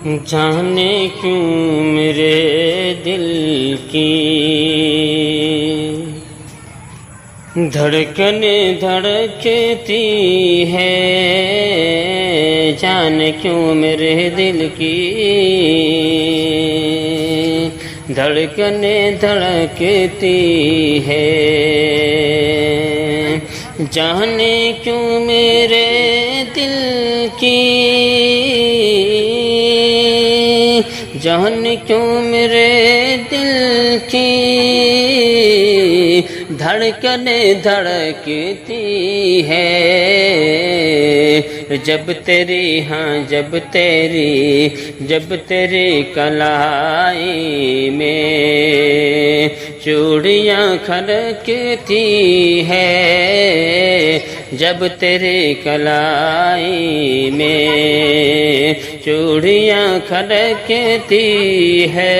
جانے کیوں میرے دل کی دھڑکنیں دھڑکتی ہے، جانے کیوں میرے دل کی دھڑکنیں دھڑکتی ہے، جانے کیوں میرے دل کی جانے کیوں میرے دل کی دھڑکنیں دھڑکتی ہے، جب تیری جب تیری کلائی میں چوڑیاں کھڑکتی ہے، جب تیری کلائی میں چوڑیاں کھڑکتی ہے،